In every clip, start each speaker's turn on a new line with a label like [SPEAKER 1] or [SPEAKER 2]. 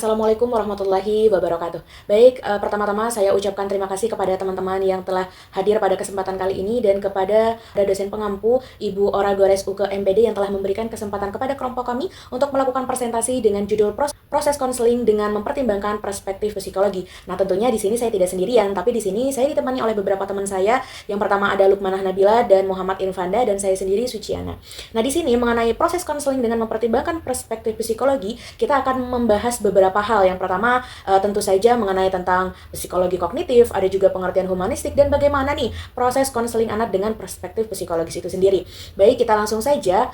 [SPEAKER 1] Assalamualaikum warahmatullahi wabarakatuh. Baik, pertama-tama saya ucapkan terima kasih kepada teman-teman yang telah hadir pada kesempatan kali ini dan kepada dosen pengampu Ibu Ora Gores UK MPD yang telah memberikan kesempatan kepada kelompok kami untuk melakukan presentasi dengan judul proses konseling dengan mempertimbangkan perspektif psikologi. Nah, tentunya di sini saya tidak sendirian, tapi di sini saya ditemani oleh beberapa teman saya. Yang pertama ada Lukmanah Nabila dan Muhammad Irfanda dan saya sendiri Suciana. Nah, di sini mengenai proses konseling dengan mempertimbangkan perspektif psikologi, kita akan membahas beberapa hal. Yang pertama tentu saja mengenai tentang psikologi kognitif, ada juga pengertian humanistik dan bagaimana nih proses konseling anak dengan perspektif psikologis itu sendiri. Baik, kita langsung saja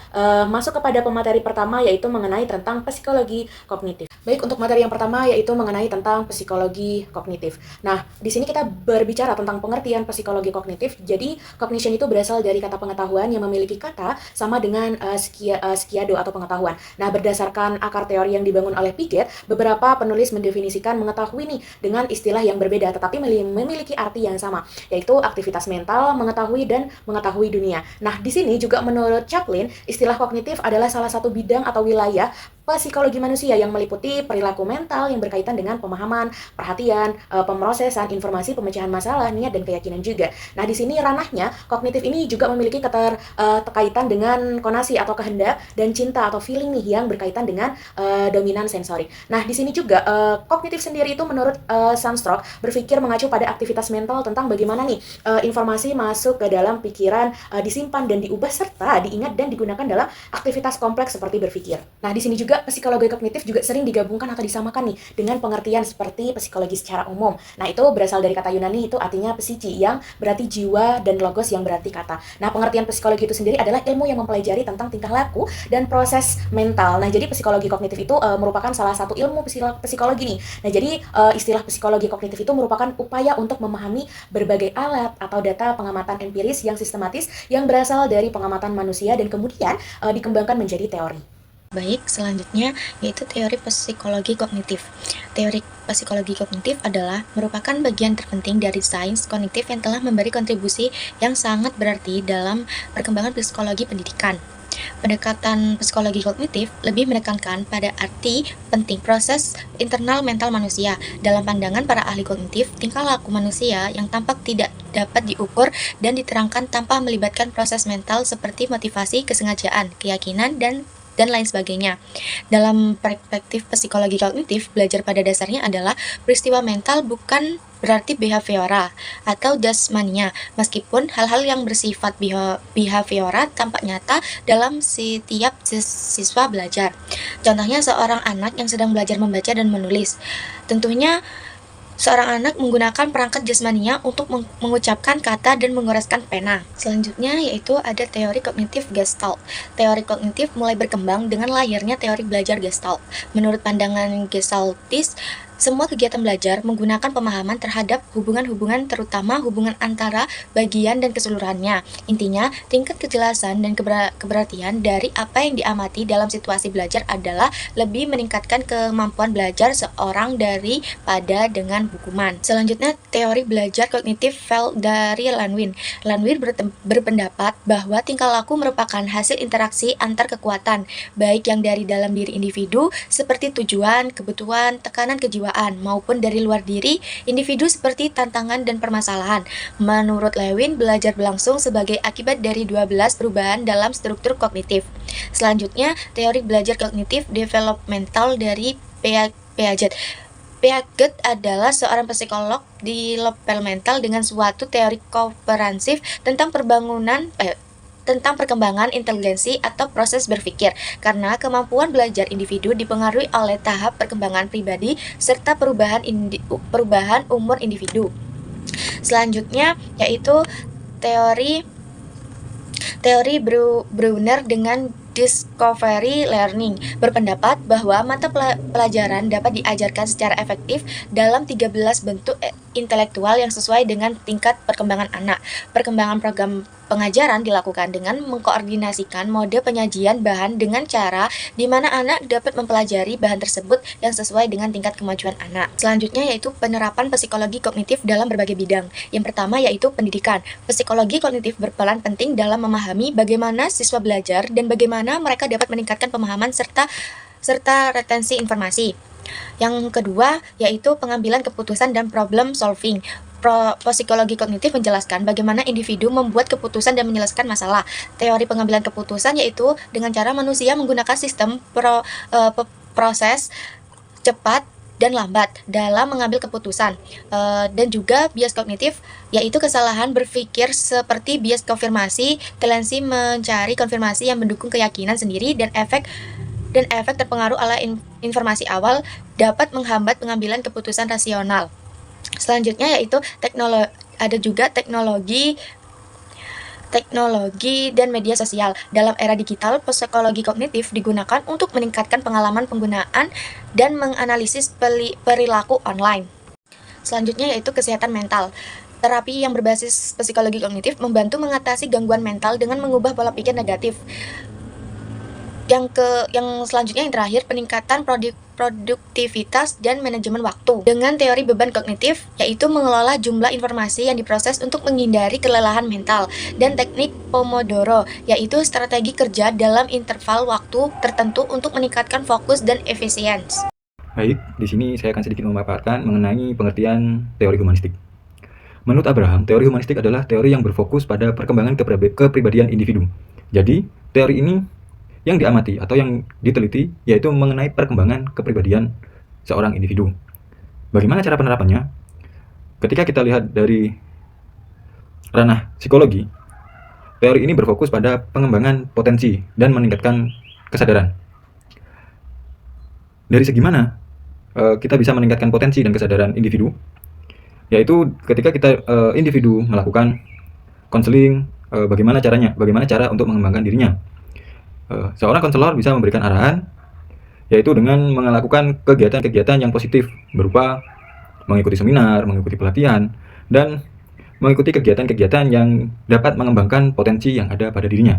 [SPEAKER 1] masuk kepada pemateri pertama yaitu mengenai tentang psikologi kognitif. Baik, untuk materi yang pertama yaitu mengenai tentang psikologi kognitif. Nah, di sini kita berbicara tentang pengertian psikologi kognitif. Jadi, cognition itu berasal dari kata pengetahuan yang memiliki kata sama dengan skiado atau pengetahuan. Nah, berdasarkan akar teori yang dibangun oleh Piaget, beberapa penulis mendefinisikan mengetahui nih dengan istilah yang berbeda tetapi memiliki arti yang sama, yaitu aktivitas mental, mengetahui dan mengetahui dunia. Nah, di sini juga menurut Chaplin, istilah kognitif adalah salah satu bidang atau wilayah psikologi manusia yang meliputi perilaku mental yang berkaitan dengan pemahaman, perhatian, pemrosesan informasi, pemecahan masalah, niat dan keyakinan juga. Nah, di sini ranahnya kognitif ini juga memiliki keterkaitan dengan konasi atau kehendak dan cinta atau feeling nih yang berkaitan dengan dominan sensori. Nah, di sini juga kognitif sendiri itu menurut Sandstrom berpikir mengacu pada aktivitas mental tentang bagaimana nih informasi masuk ke dalam pikiran, disimpan dan diubah serta diingat dan digunakan dalam aktivitas kompleks seperti berpikir. Nah, di sini juga psikologi kognitif juga sering digabungkan atau disamakan nih dengan pengertian seperti psikologi secara umum. Nah, itu berasal dari kata Yunani itu artinya psichi yang berarti jiwa dan logos yang berarti kata. Nah, pengertian psikologi itu sendiri adalah ilmu yang mempelajari tentang tingkah laku dan proses mental. Nah, jadi psikologi kognitif itu merupakan salah satu ilmu psikologi nih. Nah, jadi istilah psikologi kognitif itu merupakan upaya untuk memahami berbagai alat atau data pengamatan empiris yang sistematis yang berasal dari pengamatan manusia dan kemudian dikembangkan menjadi teori.
[SPEAKER 2] Baik, selanjutnya yaitu teori psikologi kognitif. Teori psikologi kognitif adalah merupakan bagian terpenting dari sains kognitif yang telah memberi kontribusi yang sangat berarti dalam perkembangan psikologi pendidikan. Pendekatan psikologi kognitif lebih menekankan pada arti penting proses internal mental manusia. Dalam pandangan para ahli kognitif, tingkah laku manusia yang tampak tidak dapat diukur dan diterangkan tanpa melibatkan proses mental seperti motivasi, kesengajaan, keyakinan, dan lain sebagainya. Dalam perspektif psikologi kognitif, belajar pada dasarnya adalah peristiwa mental bukan berarti behavioral atau dasmania, meskipun hal-hal yang bersifat behavioral tampak nyata dalam setiap siswa belajar. Contohnya seorang anak yang sedang belajar membaca dan menulis. Tentunya seorang anak menggunakan perangkat jasmania untuk mengucapkan kata dan mengoreskan pena. Selanjutnya yaitu ada teori kognitif Gestalt. Teori kognitif mulai berkembang dengan lahirnya teori belajar Gestalt. Menurut pandangan Gestaltis, semua kegiatan belajar menggunakan pemahaman terhadap hubungan-hubungan, terutama hubungan antara bagian dan keseluruhannya. Intinya, tingkat kejelasan dan keberartian dari apa yang diamati dalam situasi belajar adalah lebih meningkatkan kemampuan belajar seorang daripada dengan hukuman. Selanjutnya, teori belajar kognitif Feld dari Lanwin. Lanwin berpendapat bahwa tingkah laku merupakan hasil interaksi antar kekuatan, baik yang dari dalam diri individu, seperti tujuan, kebutuhan, tekanan kejiwaan, maupun dari luar diri individu seperti tantangan dan permasalahan. Menurut Lewin, belajar berlangsung sebagai akibat dari 12 perubahan dalam struktur kognitif. Selanjutnya, teori belajar kognitif developmental dari Piaget. Piaget adalah seorang psikolog developmental dengan suatu teori komprehensif tentang perkembangan inteligensi atau proses berpikir, karena kemampuan belajar individu dipengaruhi oleh tahap perkembangan pribadi serta perubahan umur individu. Selanjutnya yaitu teori Brunner dengan Discovery Learning berpendapat bahwa mata pelajaran dapat diajarkan secara efektif dalam 13 bentuk intelektual yang sesuai dengan tingkat perkembangan anak. Perkembangan program pengajaran dilakukan dengan mengkoordinasikan mode penyajian bahan dengan cara di mana anak dapat mempelajari bahan tersebut yang sesuai dengan tingkat kemajuan anak. Selanjutnya yaitu penerapan psikologi kognitif dalam berbagai bidang. Yang pertama yaitu pendidikan. Psikologi kognitif berperan penting dalam memahami bagaimana siswa belajar dan bagaimana mereka dapat meningkatkan pemahaman serta retensi informasi. Yang kedua yaitu pengambilan keputusan dan problem solving. Psikologi kognitif menjelaskan bagaimana individu membuat keputusan dan menyelesaikan masalah. Teori pengambilan keputusan yaitu dengan cara manusia menggunakan sistem proses cepat dan lambat dalam mengambil keputusan. Dan juga bias kognitif yaitu kesalahan berpikir seperti bias konfirmasi, tendensi mencari konfirmasi yang mendukung keyakinan sendiri dan efek terpengaruh oleh informasi awal dapat menghambat pengambilan keputusan rasional. Selanjutnya yaitu teknologi dan media sosial. Dalam era digital, psikologi kognitif digunakan untuk meningkatkan pengalaman penggunaan dan menganalisis perilaku online. Selanjutnya yaitu kesehatan mental. Terapi yang berbasis psikologi kognitif membantu mengatasi gangguan mental dengan mengubah pola pikir negatif. Yang selanjutnya yang terakhir peningkatan produktivitas dan manajemen waktu dengan teori beban kognitif yaitu mengelola jumlah informasi yang diproses untuk menghindari kelelahan mental, dan teknik Pomodoro yaitu strategi kerja dalam interval waktu tertentu untuk meningkatkan fokus dan efisiensi.
[SPEAKER 3] Baik, di sini saya akan sedikit memaparkan mengenai pengertian teori humanistik. Menurut Abraham, teori humanistik adalah teori yang berfokus pada perkembangan kepribadian individu. Jadi, teori ini yang diamati atau yang diteliti yaitu mengenai perkembangan kepribadian seorang individu. Bagaimana cara penerapannya? Ketika kita lihat dari ranah psikologi, teori ini berfokus pada pengembangan potensi dan meningkatkan kesadaran. Dari segi mana kita bisa meningkatkan potensi dan kesadaran individu? Yaitu ketika individu melakukan konseling, bagaimana cara untuk mengembangkan dirinya. Seorang konselor bisa memberikan arahan yaitu dengan melakukan kegiatan-kegiatan yang positif berupa mengikuti seminar, mengikuti pelatihan, dan mengikuti kegiatan-kegiatan yang dapat mengembangkan potensi yang ada pada dirinya.